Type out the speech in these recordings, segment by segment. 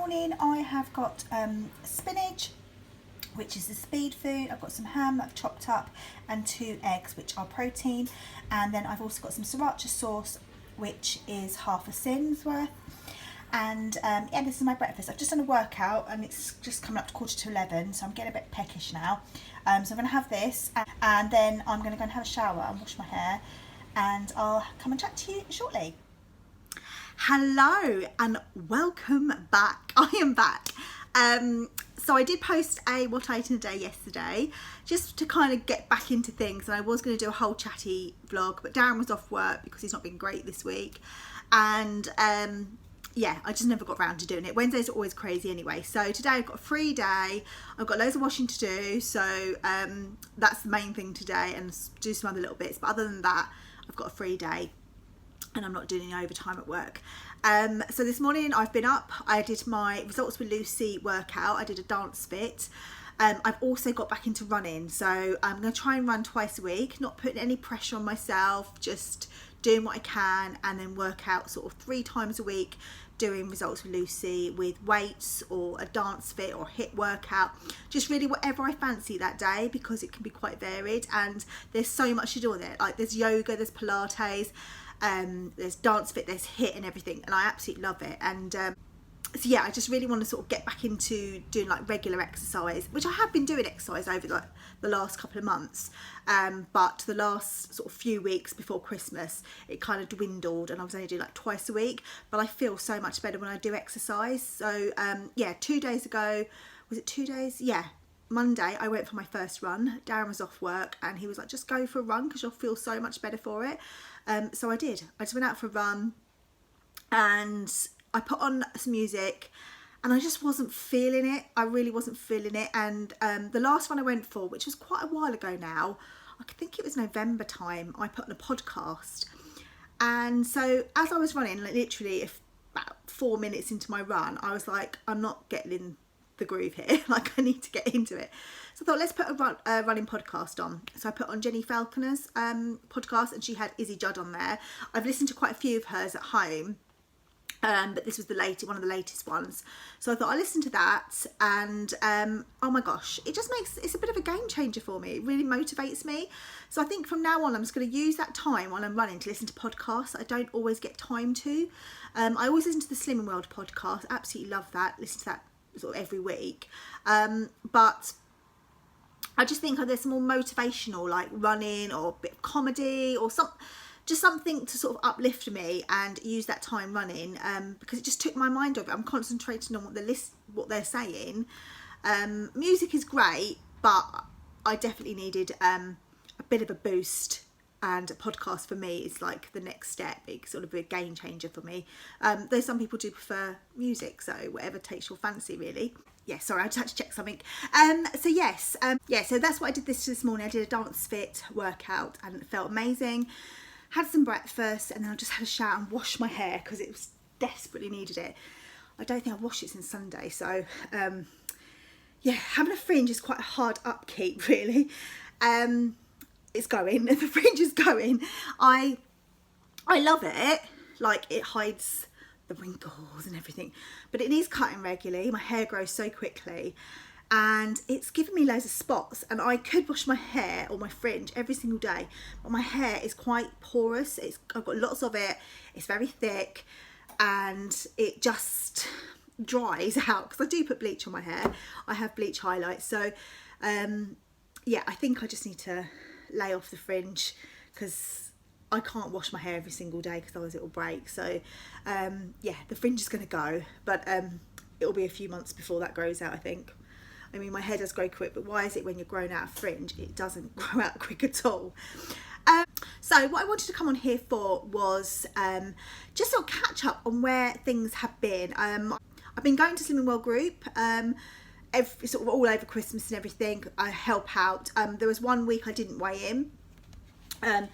morning I have got spinach, which is the speed food. I've got some ham that I've chopped up and 2 eggs, which are protein. And then I've also got some sriracha sauce, which is half a sin's worth. And yeah, this is my breakfast. I've just done a workout and it's just coming up to 11:15, so I'm getting a bit peckish now. So I'm going to have this and then I'm going to go and have a shower and wash my hair, and I'll come and chat to you shortly. Hello and welcome back. I am back. So I did post a what I ate in a day yesterday, just to kind of get back into things, and I was going to do a whole chatty vlog, but Darren was off work because he's not been great this week, and yeah, I just never got around to doing it. Wednesdays are always crazy anyway. So today I've got a free day. I've got loads of washing to do, so that's the main thing today, and do some other little bits, but other than that I've got a free day and I'm not doing any overtime at work. So this morning I've been up, I did my Results with Lucy workout, I did a dance fit. I've also got back into running, so I'm going to try and run twice a week, not putting any pressure on myself, just doing what I can, and then work out sort of 3 times a week, doing Results with Lucy with weights or a dance fit or HIIT workout, just really whatever I fancy that day, because it can be quite varied and there's so much to do with it. Like there's yoga, there's Pilates, there's dance fit, there's HIIT and everything, and I absolutely love it. And so yeah, I just really want to sort of get back into doing like regular exercise, which I have been doing exercise over like the last couple of months, but the last sort of few weeks before Christmas it kind of dwindled and I was only doing like twice a week, but I feel so much better when I do exercise. So yeah, 2 days ago, was it 2 days? Yeah, Monday I went for my first run. Darren was off work and he was like, just go for a run because you'll feel so much better for it. So I did. I just went out for a run and I put on some music and I just wasn't feeling it. I really wasn't feeling it. And the last one I went for, which was quite a while ago now, I think it was November time, I put on a podcast. And so as I was running, like literally about 4 minutes into my run, I was like, I'm not getting in the groove here. Like I need to get into it. So I thought, let's put a running podcast on. So I put on Jenny Falconer's podcast, and she had Izzy Judd on there. I've listened to quite a few of hers at home, but this was one of the latest ones. So I thought I'll listen to that, and oh my gosh, it's a bit of a game changer for me. It really motivates me. So I think from now on I'm just going to use that time when I'm running to listen to podcasts that I don't always get time to. I always listen to the Slimming World podcast, absolutely love that, listen to that sort of every week, but I just think there's some more motivational, like running or a bit of comedy or just something to sort of uplift me and use that time running, because it just took my mind off it. I'm concentrating on what they're saying. Music is great, but I definitely needed a bit of a boost, and a podcast for me is like the next step. It's sort of a game changer for me. Though some people do prefer music, so whatever takes your fancy really. Yeah, sorry, I just had to check something. So yes, yeah, so that's what I did this morning. I did a dance fit workout and it felt amazing. Had some breakfast and then I just had a shower and washed my hair because it was desperately needed it. I don't think I've washed it since Sunday, so yeah, having a fringe is quite a hard upkeep really. It's going, the fringe is going. I love it, like it hides the wrinkles and everything, but it needs cutting regularly. My hair grows so quickly and it's given me loads of spots, and I could wash my hair or my fringe every single day, but my hair is quite porous. I've got lots of it, it's very thick and it just dries out because I do put bleach on my hair. I have bleach highlights, so yeah, I think I just need to lay off the fringe because I can't wash my hair every single day because otherwise it will break. So yeah, the fringe is going to go, but it'll be a few months before that grows out, I think. I mean, my hair does grow quick, but why is it when you're growing out a fringe it doesn't grow out quick at all? So what I wanted to come on here for was just sort of catch up on where things have been. I've been going to Slimming World group sort of all over Christmas and everything. I help out. There was 1 week I didn't weigh in. I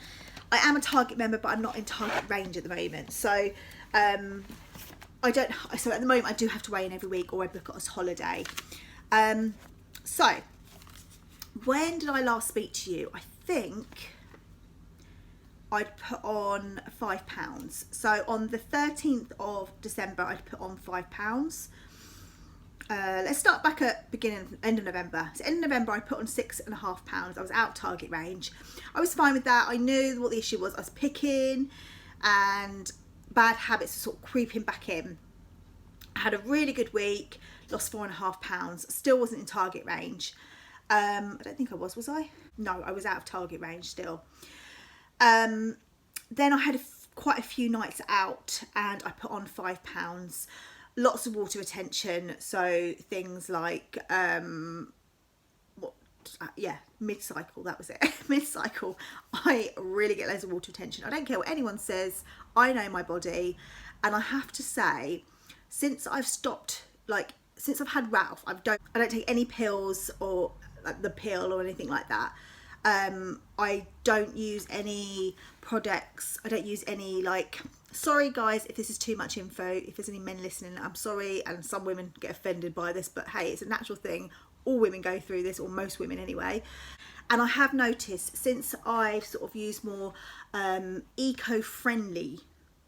am a Target member, but I'm not in Target range at the moment, so so at the moment I do have to weigh in every week or I book it as holiday. So when did I last speak to you? I think I'd put on £5. So on the 13th of December I'd put on £5. let's start back at end of November. So end of November I put on 6.5 pounds. I was out of target range. I was fine with that. I knew what the issue was. I was picking and bad habits were sort of creeping back in. I had a really good week, lost 4.5 pounds, still wasn't in target range. I don't think I was I? No, I was out of target range still. Then I had quite a few nights out and I put on 5 pounds. Lots of water retention, so things like mid-cycle, that was it. Mid-cycle, I really get loads of water retention. I don't care what anyone says, I know my body, and I have to say, since I've stopped, since I've had Ralph, I don't take any pills or the pill or anything like that. I don't use any products. I don't use any sorry guys if this is too much info, if there's any men listening, I'm sorry, and some women get offended by this, but hey, it's a natural thing. All women go through this, or most women anyway. And I have noticed since I've sort of used more eco-friendly,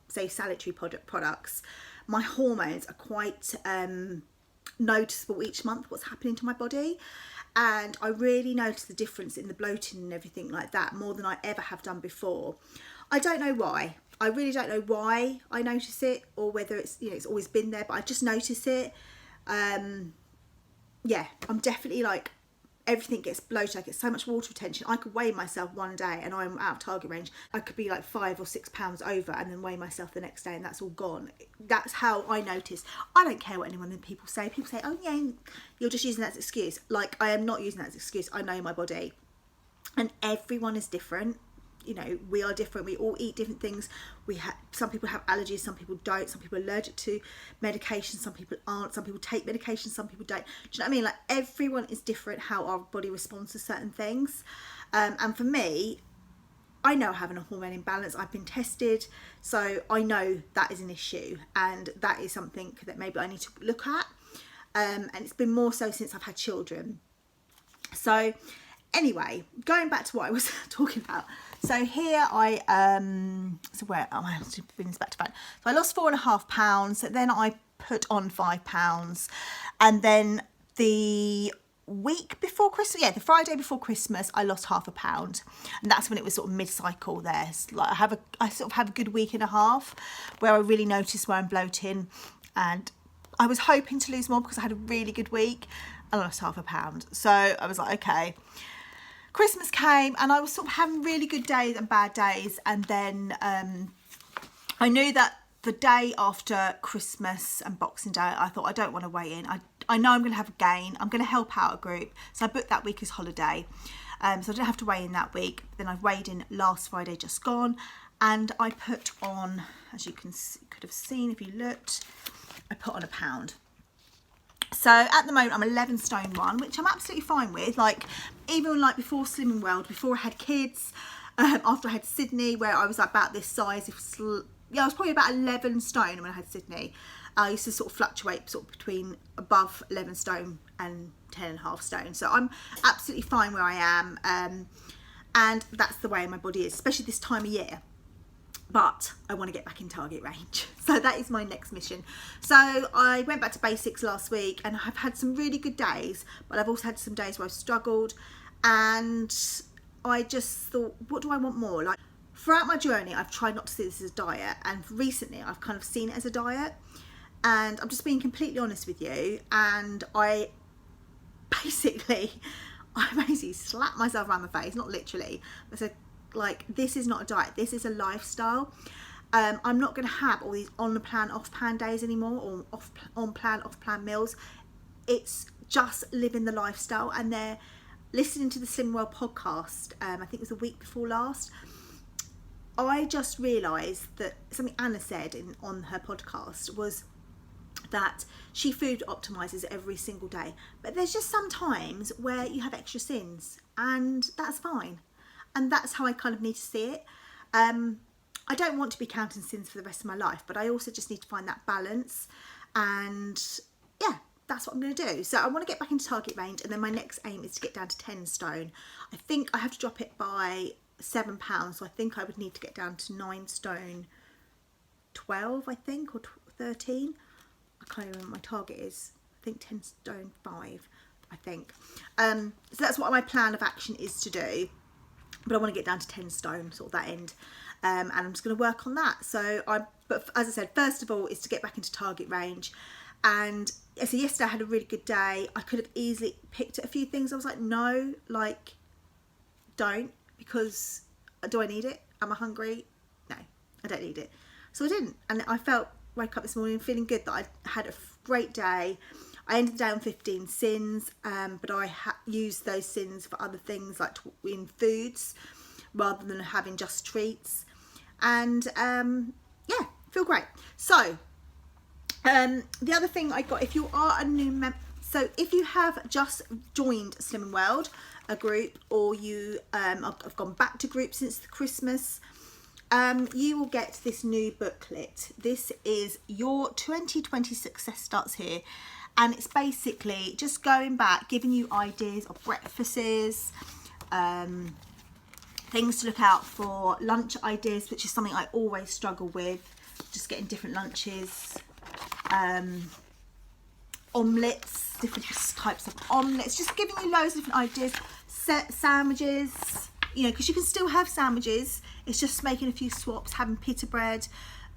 say sanitary products, my hormones are quite noticeable each month, what's happening to my body. And I really notice the difference in the bloating and everything like that more than I ever have done before. I don't know why. I really don't know why I notice it, or whether it's, it's always been there, but I just notice it. Yeah, I'm definitely everything gets bloated. I get so much water retention. I could weigh myself one day and I'm out of target range. I could be 5 or 6 pounds over and then weigh myself the next day and that's all gone. That's how I notice. I don't care what people say. People say, oh yeah, you're just using that as an excuse. I am not using that as an excuse. I know my body. And everyone is different. We are different. We all eat different things. Some people have allergies, some people don't. Some people are allergic to medication, some people aren't. Some people take medication, some people don't. Do you know what I mean? Everyone is different how our body responds to certain things. And for me, I know having a hormone imbalance. I've been tested, so I know that is an issue, and that is something that maybe I need to look at. And it's been more so since I've had children. So anyway, going back to what I was talking about. So here where am I? Bring this back to back. So I lost 4.5 pounds. Then I put on 5 pounds, and then the week before Christmas, the Friday before Christmas, I lost 0.5 pound, and that's when it was sort of mid-cycle there. So I sort of have a good week and a half where I really noticed where I'm bloating, and I was hoping to lose more because I had a really good week. I lost 0.5 pound, so I was like, okay. Christmas came and I was sort of having really good days and bad days, and then I knew that the day after Christmas and Boxing Day, I thought, I don't want to weigh in. I know I'm going to have a gain. I'm going to help out a group. So I booked that week as holiday. So I didn't have to weigh in that week. Then I weighed in last Friday, just gone. And I put on, as you could have seen if you looked, I put on 1 pound. So at the moment I'm 11 stone 1, which I'm absolutely fine with. Even before Slimming World, before I had kids, after I had Sydney, where I was about this size, I was probably about 11 stone when I had Sydney. I used to sort of fluctuate between above 11 stone and 10.5 stone. So I'm absolutely fine where I am, and that's the way my body is, especially this time of year. But I want to get back in target range. So that is my next mission. So I went back to basics last week, and I've had some really good days, but I've also had some days where I've struggled, and I just thought, what do I want more? Throughout my journey, I've tried not to see this as a diet, and recently I've kind of seen it as a diet, and I'm just being completely honest with you, and I basically slapped myself around the face, not literally. I said, this is not a diet, this is a lifestyle. I'm not going to have all these on plan off plan days anymore, or on plan off plan meals. It's just living the lifestyle. And they're listening to the Slim World podcast, I think it was the week before last. I just realised that something Anna said on her podcast was that she food optimises every single day, but there's just some times where you have extra sins, and that's fine. And that's how I kind of need to see it. I don't want to be counting sins for the rest of my life, but I also just need to find that balance. And yeah, that's what I'm going to do. So I want to get back into target range, and then my next aim is to get down to 10 stone. I think I have to drop it by 7 pounds, so I think I would need to get down to 9 stone 12, I think, or 13. I can't even remember what my target is. think 10 stone 5, I think. So that's what my plan of action is to do. But I want to get down to 10 stone, sort of that end. And I'm just going to work on that. But as I said, first of all, is to get back into target range. And so yesterday I had a really good day. I could have easily picked at a few things. I was like, no, like, don't, because do I need it? Am I hungry? No, I don't need it. So I didn't. And I woke up this morning feeling good that I had a great day. I ended the day on 15 sins, but I used those sins for other things, like in foods, rather than having just treats. And yeah, feel great. So the other thing I got, if you are a new member, so if you have just joined Slimming World, a group, or you have gone back to group since the Christmas, you will get this new booklet. This is Your 2020 Success Starts Here. And it's basically just going back, giving you ideas of breakfasts, things to look out for, lunch ideas, which is something I always struggle with, just getting different lunches, omelettes, different types of omelettes, just giving you loads of different ideas, sandwiches, you know, because you can still have sandwiches, it's just making a few swaps, having pita bread,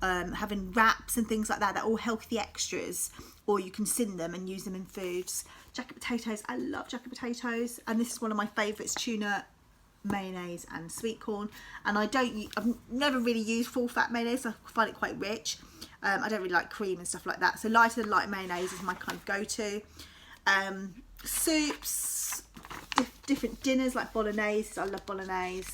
having wraps and things like that. They're all healthy extras, or you can sin them and use them in foods. Jacket potatoes, I love jacket potatoes, and this is one of my favourites, tuna, mayonnaise and sweet corn. And I've never really used full fat mayonnaise, so I find it quite rich. I don't really like cream and stuff like that, so lighter than light mayonnaise is my kind of go-to. Soups, different dinners like bolognese. I love bolognese,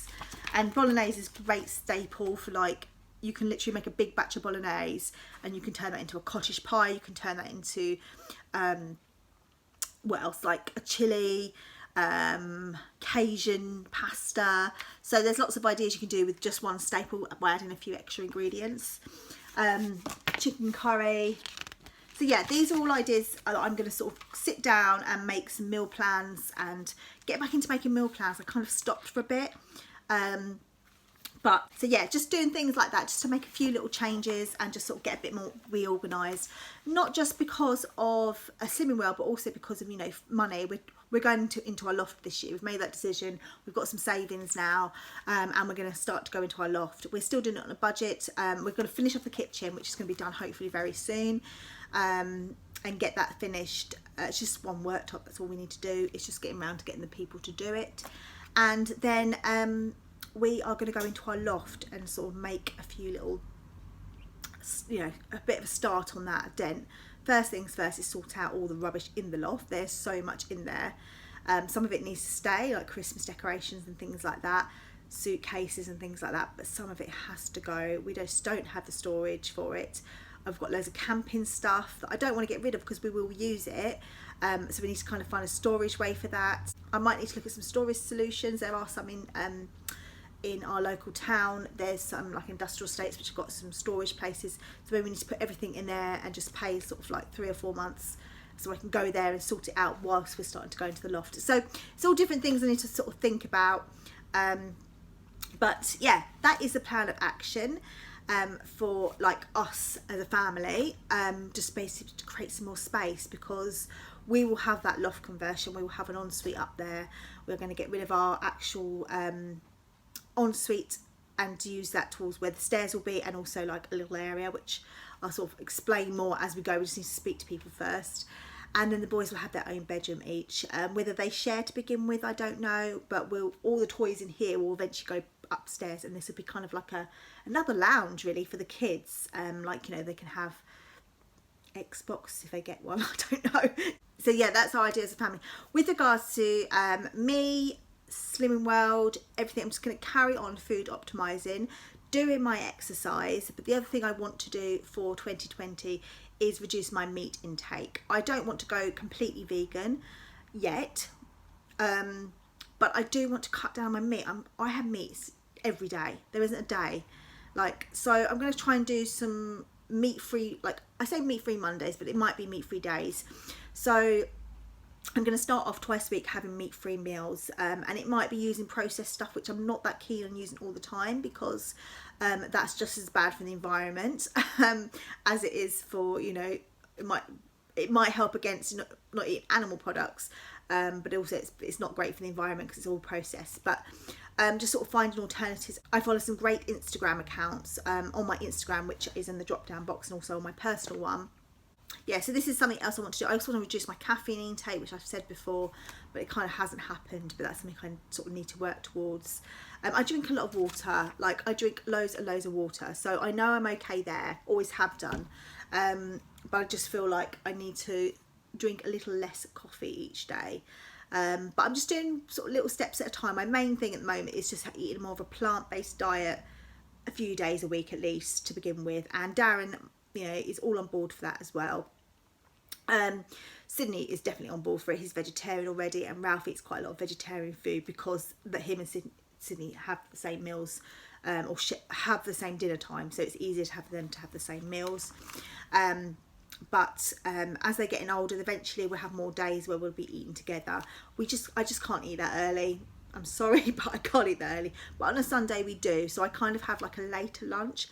and bolognese is a great staple for, like, you can literally make a big batch of bolognese and you can turn that into a cottage pie. You can turn that into, what else, like a chili, Cajun pasta. So there's lots of ideas you can do with just one staple by adding a few extra ingredients. Chicken curry. So yeah, these are all ideas that I'm going to sort of sit down and make some meal plans and get back into making meal plans. I kind of stopped for a bit. But so yeah, just doing things like that, just to make a few little changes and just sort of get a bit more reorganised. Not just because of a Slimming World, but also because of, you know, money. We're going into our loft this year. We've made that decision. We've got some savings now, and we're going to start to go into our loft. We're still doing it on a budget. We're going to finish off the kitchen, which is going to be done hopefully very soon, and get that finished. It's just one worktop. That's all we need to do. It's just getting around to getting the people to do it, and then we are going to go into our loft and sort of make a few little, you know, a bit of a start on that, a dent. First things first is sort out all the rubbish in the loft. There's so much in there. Some of it needs to stay, like Christmas decorations and things like that, suitcases and things like that, but some of it has to go. We just don't have the storage for it. I've got loads of camping stuff that I don't want to get rid of because we will use it. So we need to kind of find a storage way for that. I might need to look at some storage solutions. There are some in our local town. There's some like industrial estates which have got some storage places, so maybe we need to put everything in there and just pay sort of like 3 or 4 months so I can go there and sort it out whilst we're starting to go into the loft. So it's all different things I need to sort of think about, but yeah, that is the plan of action for like us as a family, just basically to create some more space, because we will have that loft conversion. We will have an ensuite up there. We're going to get rid of our actual ensuite and use that towards where the stairs will be, and also like a little area which I'll sort of explain more as we go. We just need to speak to people first, and then the boys will have their own bedroom each. Whether they share to begin with, I don't know, but all the toys in here will eventually go upstairs, and this will be kind of like another lounge really for the kids. Like, you know, they can have Xbox if they get one. I don't know. So yeah, that's our idea as a family. With regards to me, Slimming World, everything, I'm just going to carry on food optimizing, doing my exercise. But the other thing I want to do for 2020 is reduce my meat intake. I don't want to go completely vegan yet, but I do want to cut down my meat. I have meats every day. There isn't a day, like, so I'm going to try and do some meat-free, like I say meat-free Mondays, but it might be meat-free days. So I'm going to start off twice a week having meat-free meals, and it might be using processed stuff, which I'm not that keen on using all the time, because that's just as bad for the environment as it is for, you know, it might it might help against not eating animal products, but also it's not great for the environment because it's all processed. But just sort of finding alternatives. I follow some great Instagram accounts on my Instagram, which is in the drop down box, and also on my personal one. Yeah, so this is something else I want to do. I also want to reduce my caffeine intake, which I've said before, but it kind of hasn't happened, but that's something I sort of need to work towards. I drink a lot of water, like I drink loads and loads of water, so I know I'm okay there, always have done, but I just feel like I need to drink a little less coffee each day. But I'm just doing sort of little steps at a time. My main thing at the moment is just eating more of a plant-based diet a few days a week at least to begin with, and Darren, you know, is all on board for that as well. Sydney is definitely on board for it. He's vegetarian already, and Ralph eats quite a lot of vegetarian food because him and Sydney have the same meals, or have the same dinner time, so it's easier to have them to have the same meals. But as they're getting older, eventually we'll have more days where we'll be eating together. I just can't eat that early. I'm sorry, but I can't eat that early. But on a Sunday we do, so I kind of have like a later lunch,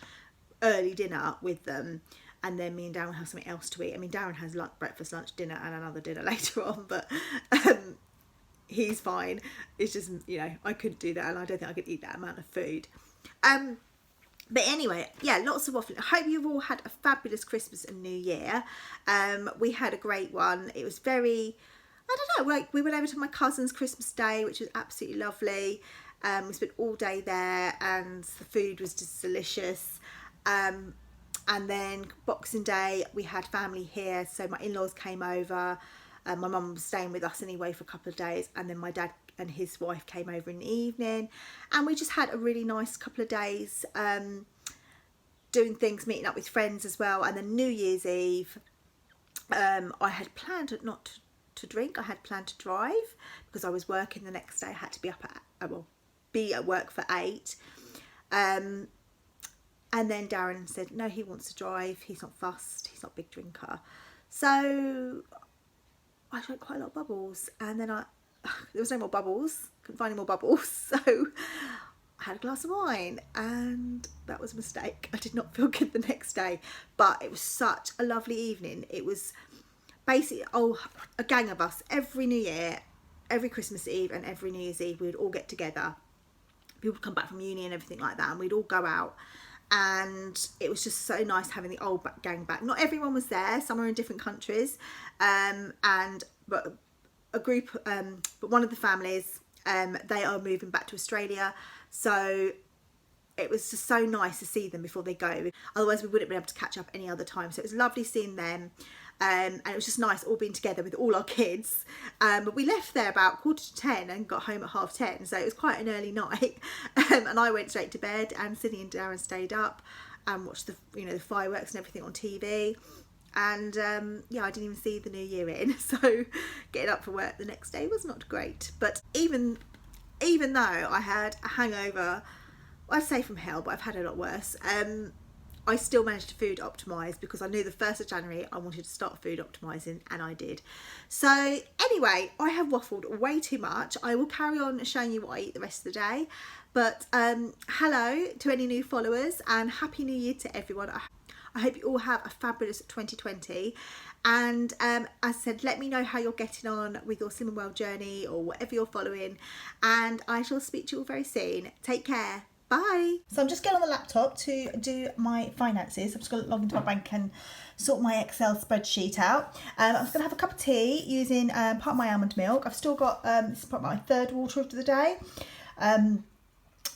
early dinner with them, and then me and Darren have something else to eat. I mean, Darren has breakfast, lunch, dinner, and another dinner later on, but he's fine. It's just, you know, I couldn't do that, and I don't think I could eat that amount of food. But anyway, yeah, lots of waffling. I hope you've all had a fabulous Christmas and New Year. We had a great one. It was very, I don't know, like we went over to my cousin's Christmas Day, which was absolutely lovely. We spent all day there, and the food was just delicious. And then Boxing Day, we had family here, so my in-laws came over. My mum was staying with us anyway for a couple of days, and then my dad and his wife came over in the evening, and we just had a really nice couple of days doing things, meeting up with friends as well. And then New Year's Eve, I had planned not to drink. I had planned to drive because I was working the next day. I had to be up be at work for 8. And then Darren said, no, he wants to drive. He's not fussed. He's not a big drinker. So I drank quite a lot of bubbles. And then there was no more bubbles. Couldn't find any more bubbles. So I had a glass of wine, and that was a mistake. I did not feel good the next day. But it was such a lovely evening. It was basically, a gang of us. Every New Year, every Christmas Eve and every New Year's Eve, we would all get together. People would come back from but everything like that, and we'd all go out. And it was just so nice having the old gang back. Not everyone was there, some are in different countries, but a group, but one of the families, they are moving back to Australia, so it was just so nice to see them before they go. Otherwise we wouldn't be able to catch up any other time, so it was lovely seeing them. And it was just nice all being together with all our kids. But we left there about 9:45 and got home at 10:30, so it was quite an early night. And I went straight to bed, and Sydney and Darren stayed up and watched the fireworks and everything on TV. And yeah, I didn't even see the new year in, so getting up for work the next day was not great. But even though I had a hangover, well, I'd say from hell, but I've had a lot worse, I still managed to food optimise because I knew the 1st of January I wanted to start food optimising, and I did. So anyway, I have waffled way too much. I will carry on showing you what I eat the rest of the day. But hello to any new followers, and Happy New Year to everyone. I hope you all have a fabulous 2020. And as I said, let me know how you're getting on with your Slimming Well journey or whatever you're following. And I shall speak to you all very soon. Take care. Bye. So I'm just getting on the laptop to do my finances. I'm just going to log into my bank and sort my Excel spreadsheet out. I'm just going to have a cup of tea using part of my almond milk. I've still got, this is probably my 3rd water of the day.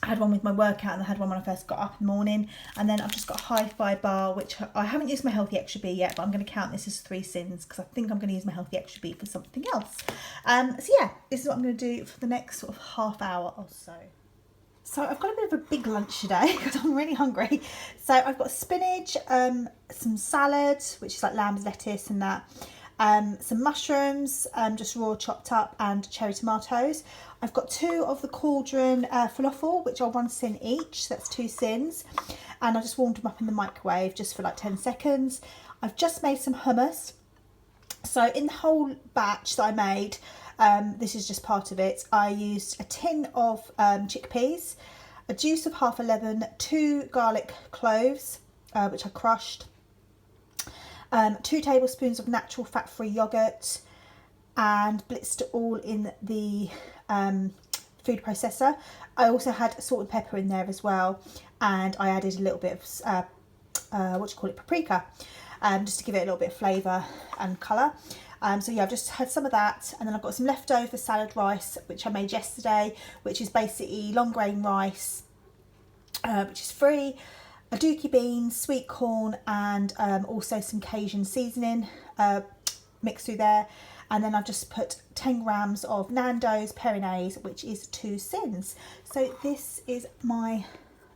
I had one with my workout, and I had one when I first got up in the morning. And then I've just got a Hi-Fi bar, which I haven't used my Healthy Extra B yet, but I'm going to count this as 3 sins because I think I'm going to use my Healthy Extra B for something else. So yeah, this is what I'm going to do for the next sort of half hour or so. So I've got a bit of a big lunch today because I'm really hungry. So I've got spinach, some salad, which is like lamb's lettuce and that, some mushrooms, just raw chopped up, and cherry tomatoes. I've got 2 of the cauldron falafel, which are 1 sin each, so that's 2 sins. And I just warmed them up in the microwave just for like 10 seconds. I've just made some hummus. So in the whole batch that I made, this is just part of it, I used a tin of chickpeas, a juice of half a lemon, 2 garlic cloves, which I crushed, 2 tablespoons of natural fat-free yogurt, and blitzed it all in the food processor. I also had salt and pepper in there as well, and I added a little bit of paprika, just to give it a little bit of flavour and colour. So yeah, I've just had some of that, and then I've got some leftover salad rice which I made yesterday, which is basically long grain rice, which is free, aduki beans, sweet corn, and also some Cajun seasoning mixed through there. And then I've just put 10 grams of Nando's Péronaise, which is 2 sins. So this is my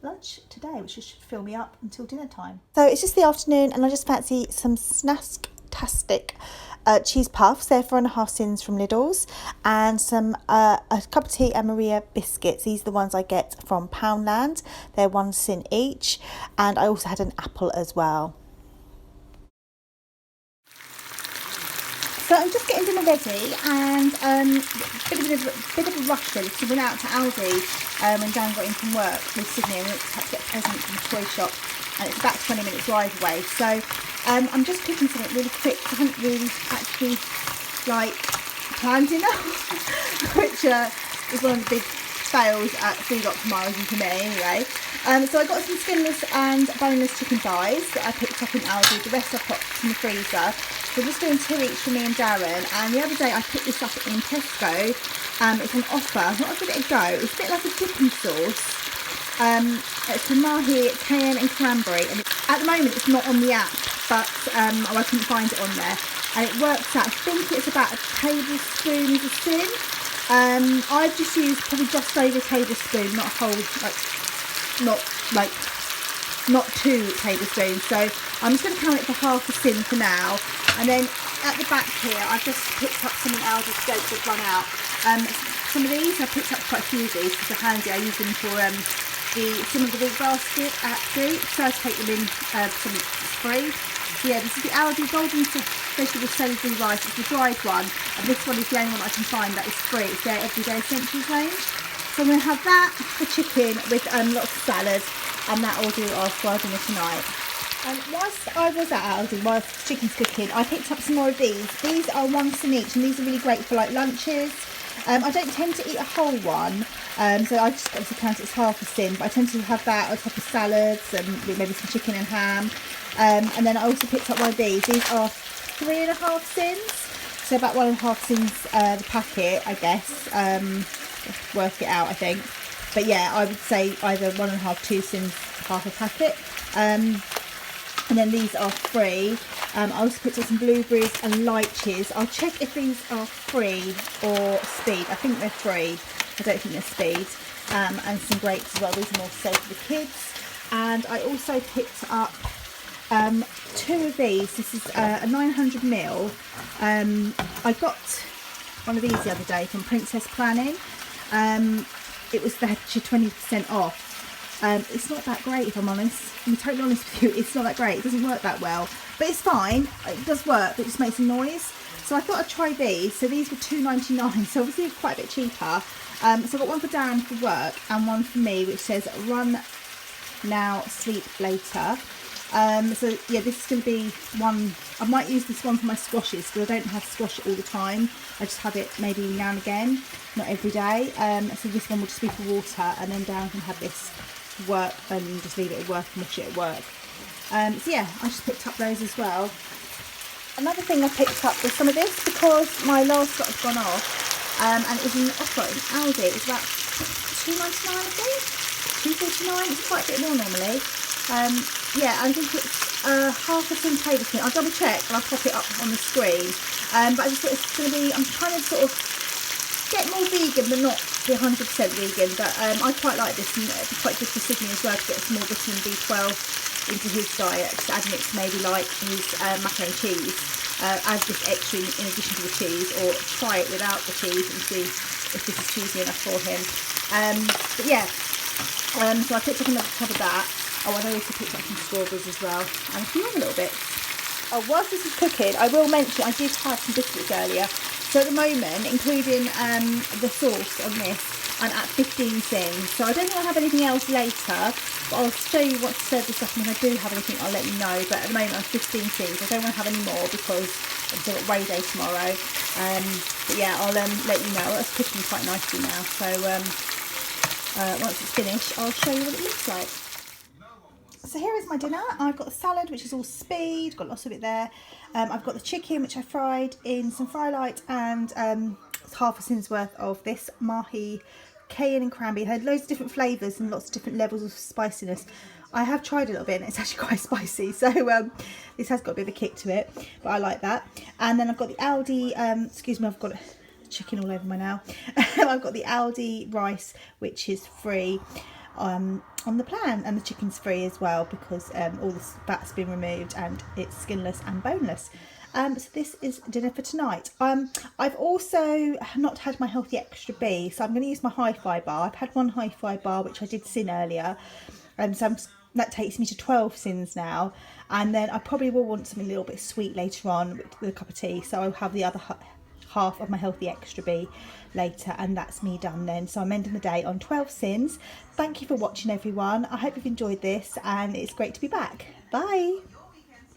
lunch today, which should fill me up until dinner time. So it's just the afternoon, and I just fancy some snack-tastic cheese puffs. They're 4.5 sins from Lidl's, and some a cup of tea and Maria biscuits. These are the ones I get from Poundland. They're 1 sin each, and I also had an apple as well. So I'm just getting dinner ready, and bit of a rush really, because we went out to Aldi when Dan got in from work with Sydney, and we had to get a present from the toy shop, and it's about 20 minutes drive away. So I'm just cooking something really quick. I haven't really actually planned dinner, which is one of the big fails at food optimising for me anyway. So I got some skinless and boneless chicken thighs that I picked up in Aldi. The rest I've got in the freezer. So I'm just doing 2 each for me and Darren. And the other day I picked this up in Tesco. It's on offer. I thought I'd give it a go. It's a bit like a dipping sauce. It's a mahi, cayenne and cranberry. And at the moment it's not on the app, but I couldn't find it on there. And it works out, I think it's about a tablespoon of a sin. I've just used probably just over a tablespoon, not a whole, not 2 tablespoons. So I'm just going to count it for half a sin for now. And then at the back here, I've just picked up some Aldi to go to run out. Some of these, I picked up quite a few of these because they're handy. I use them for some of the wheat basket at Treat. So I take them in some free. So yeah, this is the Aldi Golden Vegetable Celery Rice. It's the dried one, and this one is the only one I can find that is free. It's their Everyday Essentials range. So I'm going to have that, the chicken with lots of salad, and that will do our dinner tonight. Whilst I was at Aldi, whilst the chicken's cooking, I picked up some more of these. These are 1 sin each, and these are really great for lunches. I don't tend to eat a whole one, so I just obviously count it as half a sin, but I tend to have that on top of salads and maybe some chicken and ham. And then I also picked up one of these. These are 3.5 sins, so about 1.5 sins the packet, I guess. Work it out, I think. But yeah, I would say either 1.5, 2 sins, half a packet. And then these are free. I also picked up some blueberries and lychees. I'll check if these are free or speed. I think they're free. I don't think they're speed. And some grapes as well. These are more safe for the kids. And I also picked up 2 of these. This is a 900ml. I got one of these the other day from Princess Planning. It was actually 20% off. It's not that great, if I'm honest. I'm totally honest with you, it's not that great. It doesn't work that well, but it's fine. It does work, but it just makes a noise. So I thought I'd try these. So these were $2.99, so obviously quite a bit cheaper. So I've got one for Darren for work and one for me, which says run now, sleep later. So yeah, this is going to be one. I might use this one for my squashes because I don't have squash all the time. I just have it maybe now and again, not every day. So this one will just be for water, and then Darren can have this work and just leave it at work and watch it at work. So yeah, I just picked up those as well. Another thing I picked up was some of this because my last lot had gone off, and it was an offer in Aldi. It was about $2.99, I think, $2.49. It's quite a bit more normally. Yeah, I think it's half a tin tablespoon. I'll double check and I'll pop it up on the screen. But I just thought it's going to be, I'm trying to sort of get more vegan, but not be 100% vegan. But I quite like this, and it'd be quite good for Sydney as well to get some more vitamin B12 into his diet. Just adding it to maybe like his macaroni and cheese, add this extra in addition to the cheese, or try it without the cheese and see if this is cheesy enough for him. But yeah, so I picked up another tub of that. Oh, and I also picked up some strawberries as well, and a few other little bits. Oh, whilst this is cooking, I will mention I did have some biscuits earlier. So at the moment, including the sauce on this, I'm at 15 sings, so I don't think I'll have anything else later, but I'll show you once I serve this up, and if I do have anything I'll let you know. But at the moment I'm 15 sings. I don't want to have any more because I've got weigh day tomorrow. But yeah, I'll let you know. That's cooking quite nicely now, so once it's finished I'll show you what it looks like. So here is my dinner. I've got the salad, which is all speed, got lots of it there. I've got the chicken, which I fried in some fry light, and half a sin's worth of this mahi cayenne and cranberry. It had loads of different flavours and lots of different levels of spiciness. I have tried a little bit and it's actually quite spicy, so this has got a bit of a kick to it, but I like that. And then I've got the Aldi, excuse me, I've got chicken all over my nail. I've got the Aldi rice, which is free on the plan, and the chicken's free as well because all the fat's been removed and it's skinless and boneless. So this is dinner for tonight. I've also not had my healthy extra B, so I'm going to use my hi-fi bar. I've had one hi-fi bar which I did sin earlier, so that takes me to 12 sins now, and then I probably will want something a little bit sweet later on with a cup of tea, so I'll have the other half of my healthy extra B later, and that's me done then. So I'm ending the day on 12 sins. Thank you for watching, everyone. I hope you've enjoyed this, and it's great to be back. Bye.